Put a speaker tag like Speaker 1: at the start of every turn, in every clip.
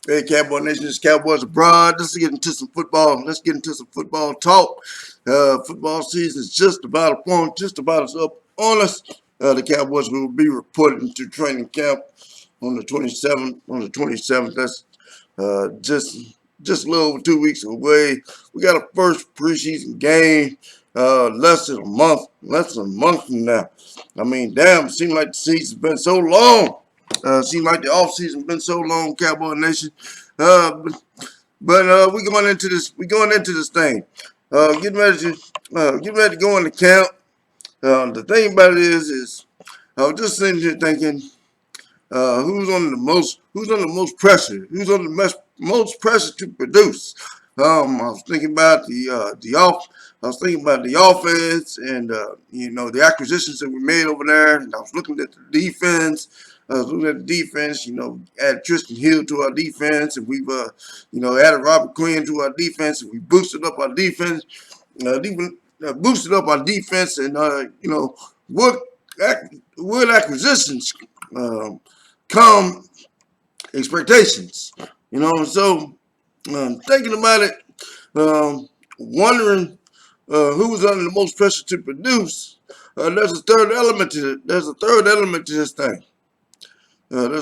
Speaker 1: Hey, Cowboy Nation, it's Cowboys abroad. Let's get into some football. Let's get into some football talk. Football season is just about upon, just about as up on us. The Cowboys will be reporting to training camp on the 27th. On the 27th, that's just a little over 2 weeks away. We got a first preseason game less than a month from now. I mean, damn, it seems like the season's been so long. Seems like the off season been so long, Cowboy Nation. But we going into this. We going into this thing. Getting ready to go into camp. The thing about it is I was just sitting here thinking, who's under the most pressure? Who's under the most pressure to produce? I was thinking about I was thinking about the offense and the acquisitions that we made over there, and I was looking at the defense. I was looking at the defense. Added Tristan Hill to our defense, and we've added Robert Quinn to our defense, and we boosted up our defense. Boosted up our defense, and what what acquisitions come expectations. So thinking about it, wondering who's under the most pressure to produce. There's a third element to it. There's a third element to this thing. And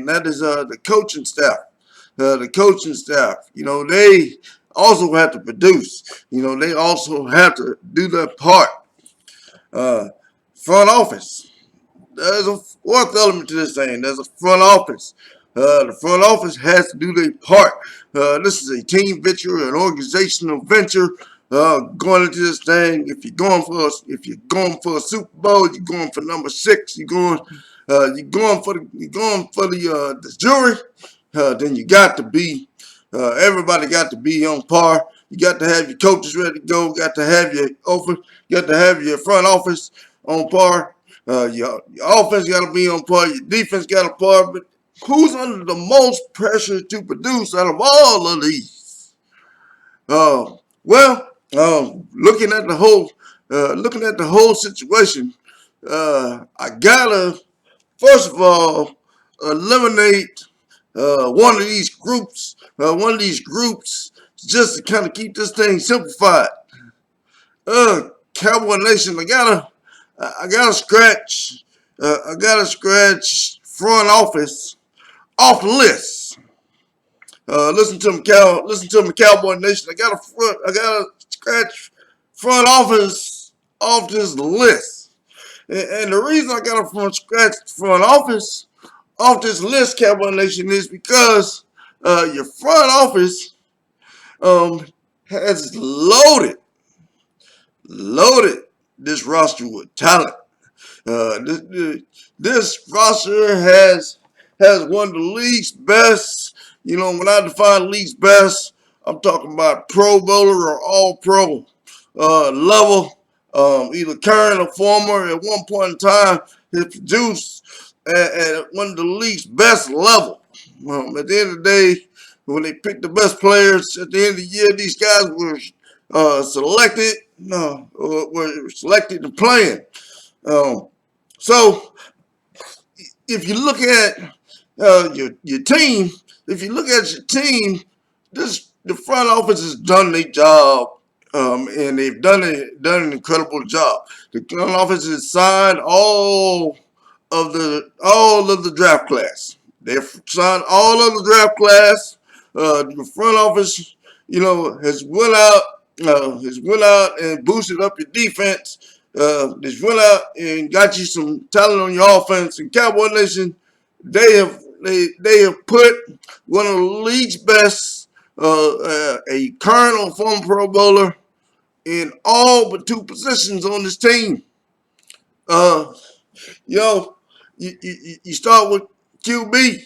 Speaker 1: that is the coaching staff. The coaching staff, they also have to produce. They also have to do their part. Front office. There's a fourth element to this thing. There's a front office. The front office has to do their part. This is a team venture, an organizational venture. Going into this thing, if you're going for a Super Bowl, you're going for number 6. You're going for the jury. Then you got to be. Everybody got to be on par. You got to have your coaches ready to go. You got to have your front office on par. Your offense got to be on par. Your defense got to par. But who's under the most pressure to produce out of all of these? Looking at the whole situation, I gotta first of all eliminate one of these groups. Just to kind of keep this thing simplified. Cowboy Nation, I gotta scratch front office off the list. Listen to me, Cowboy Nation. I gotta scratch front office off this list. And the reason I gotta scratch front office off this list, Cowboy Nation, is because your front office has loaded this roster with talent. This roster has one of the league's best. When I define league's best, I'm talking about Pro Bowler or All Pro level, either current or former. At one point in time, has produced at one of the league's best level. At the end of the day, when they picked the best players at the end of the year, these guys were selected. Were selected and playing. So if you look at your team, the front office has done their job, and they've done an incredible job. The front office has signed all of the draft class. They've signed all of the draft class. The front office, has went out and boosted up your defense. Has went out and got you some talent on your offense. And Cowboy Nation, they have put one of the league's best, a current or former Pro Bowler, in all but 2 positions on this team. You start with QB.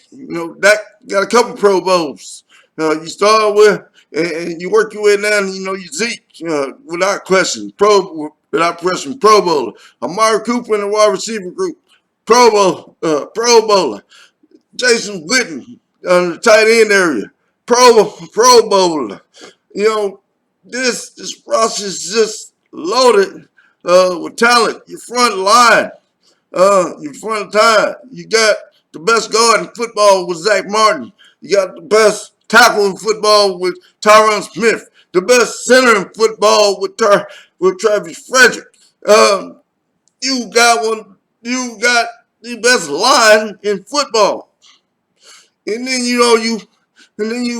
Speaker 1: That got a couple Pro Bowls. You start with, and you work your way down. You Zeke, without question, Pro Bowler. Amari Cooper in the wide receiver group, Pro Bowler. Jason Witten on the tight end area, Pro Bowler. This roster is just loaded with talent. Your front line, your front line. You got the best guard in football with Zach Martin. You got the best tackle in football with Tyron Smith. The best center in football with Travis Frederick. You got one. You got the best line in football. And then you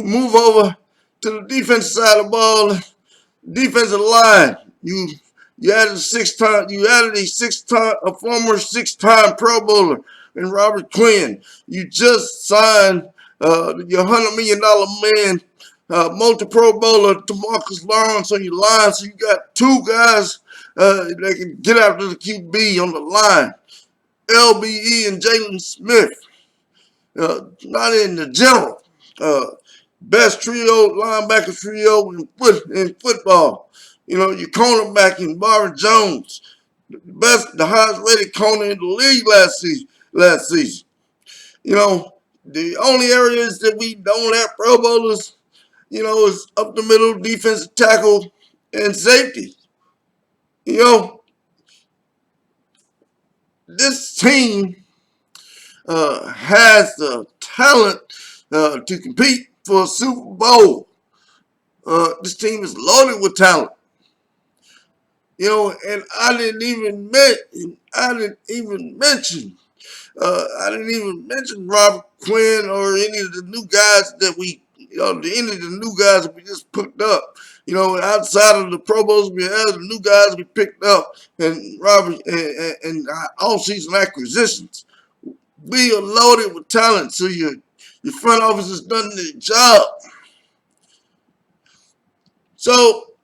Speaker 1: move over to the defensive side of the ball, defensive line. You added a former 6-time Pro Bowler in Robert Quinn. You just signed your $100 million man, multi-Pro Bowler Demarcus Lawrence on your line. So you got two guys that can get after the QB on the line. LBE and Jalen Smith. Not in the general. Best linebacker trio in football. Your cornerback in Marvin Jones, the highest rated corner in the league last season. The only areas that we don't have Pro Bowlers, is up the middle, defensive tackle, and safety. This team has the talent to compete for a Super Bowl. This team is loaded with talent. And I didn't even mention Robert Quinn or any of the new guys that we just picked up. Outside of the Pro Bowls, we have the new guys we picked up and all-season acquisitions. We are loaded with talent, so your front office has done their job. So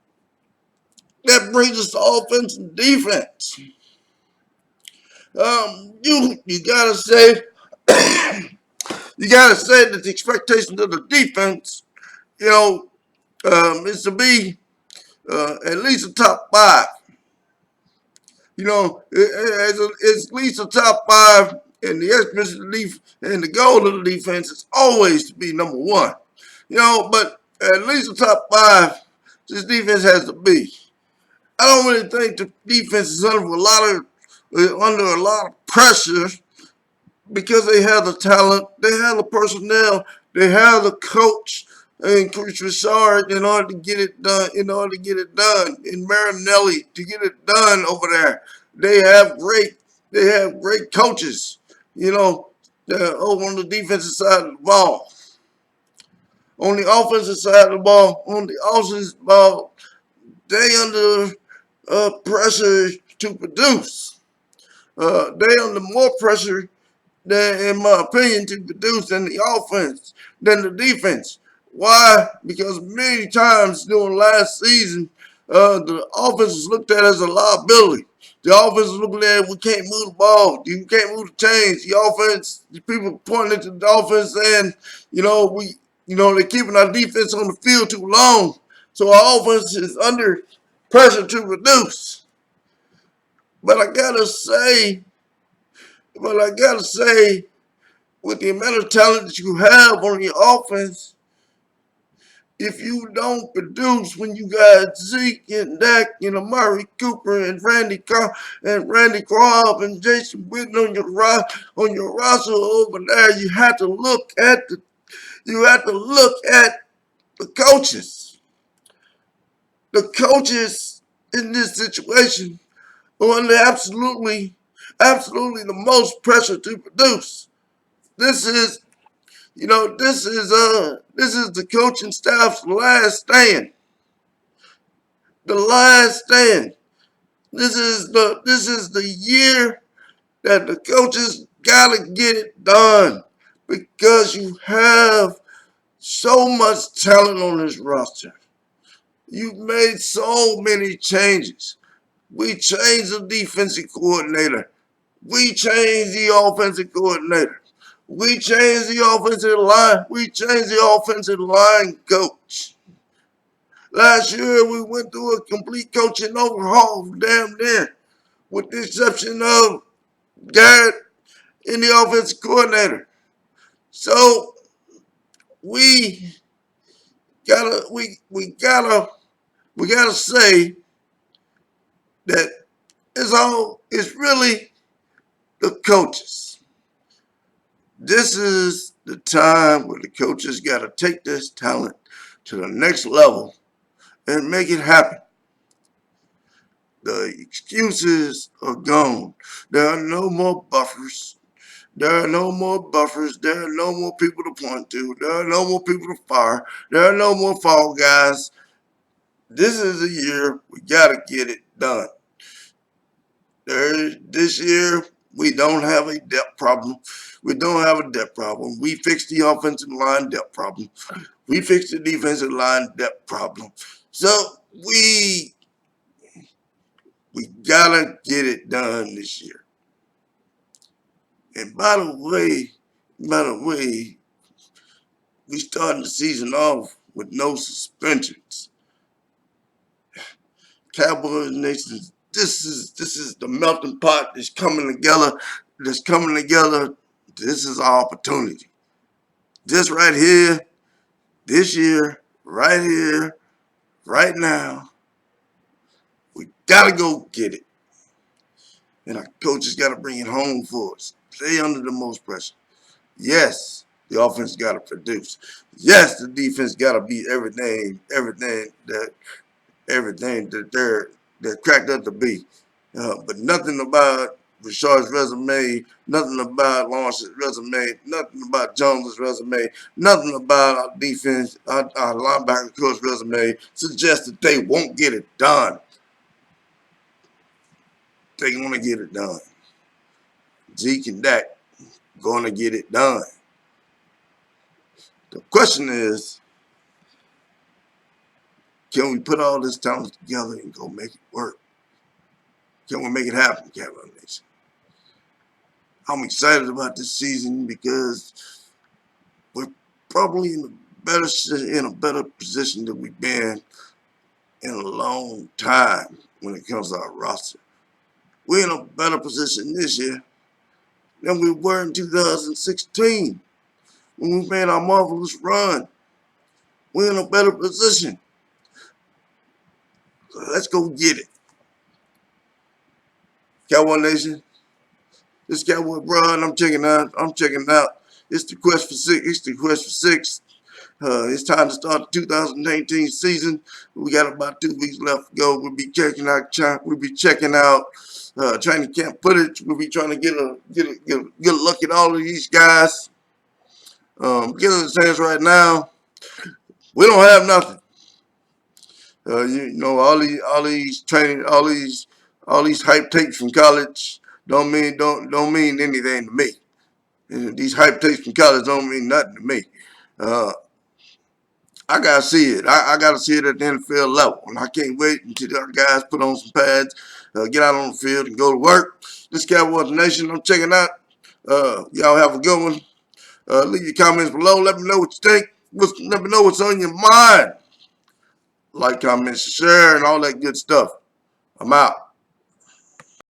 Speaker 1: that brings us to offense and defense. You gotta say that the expectations of the defense, is to be at least a top 5. It's at least a top 5, and the goal of the defense is always to be number 1. But at least a top 5, this defense has to be. I don't really think the defense is under a lot of pressure because they have the talent, they have the personnel, they have the coach and Coach Richard in order to get it done, and Marinelli to get it done over there. They have great coaches, over on the defensive side of the ball. On the offensive side of the ball, they under pressure to produce. They under more pressure in my opinion, to produce than the offense, than the defense. Why? Because many times during last season, the offense was looked at as a liability. The offense was looking at, we can't move the ball, you can't move the chains. The people pointing to the offense saying, they're keeping our defense on the field too long. So our offense is under pressure to produce. But I gotta say, with the amount of talent that you have on your offense, if you don't produce when you got Zeke and Dak and Amari Cooper and Randy Cobb and Jason Witten on your roster over there, you have to look at the coaches. The coaches in this situation are under absolutely the most pressure to produce. This is the coaching staff's last stand. The last stand. This is the year that the coaches gotta get it done because you have so much talent on this roster. You've made so many changes. We changed the defensive coordinator. We changed the offensive coordinator. We changed the offensive line. We changed the offensive line coach. Last year, we went through a complete coaching overhaul, damn near, with the exception of Garrett and the offensive coordinator. So we gotta say that it's really the coaches. This is the time where the coaches got to take this talent to the next level and make it happen. The excuses are gone. There are no more buffers. There are no more buffers. There are no more people to point to. There are no more people to fire. There are no more fall guys. This is a year we got to get it done. This year, we don't have a depth problem. We don't have a depth problem. We fixed the offensive line depth problem. We fixed the defensive line depth problem. So we gotta get it done this year. And by the way, we started the season off with no suspensions. Cowboy Nation, this is the melting pot that's coming together. That's coming together. This is our opportunity. This right here, this year, right here, right now, we gotta go get it. And our coaches gotta bring it home for us. Play under the most pressure. Yes, the offense gotta produce. Yes, the defense gotta be everything that they're cracked up to be. But nothing about Rashard's resume, nothing about Lawrence's resume, nothing about Jones's resume, nothing about our defense, our linebacker coach resume suggests that they won't get it done. They're going to get it done. Zeke and Dak going to get it done. The question is, can we put all this talent together and go make it work? Can we make it happen, Cowboy Nation? I'm excited about this season because we're probably in a better position than we've been in a long time when it comes to our roster. We're in a better position this year than we were in 2016 when we made our marvelous run. We're in a better position. So let's go get it. Cowboy Nation, this Cowboy Broad, I'm checking out. It's the quest for six. It's time to start the 2019 season. We got about 2 weeks left to go. We'll be checking out training camp footage. We'll be trying to get a look at all of these guys. Get in the sense right now, we don't have nothing. All these training, all these hype takes from college don't mean anything to me. These hype takes from college don't mean nothing to me. I gotta see it. I gotta see it at the NFL level, and I can't wait until our guys put on some pads, get out on the field, and go to work. This Cowboy Nation, I'm checking out. Y'all have a good one. Leave your comments below. Let me know what you think. Let me know what's on your mind. Like, comment, share, and all that good stuff. I'm out.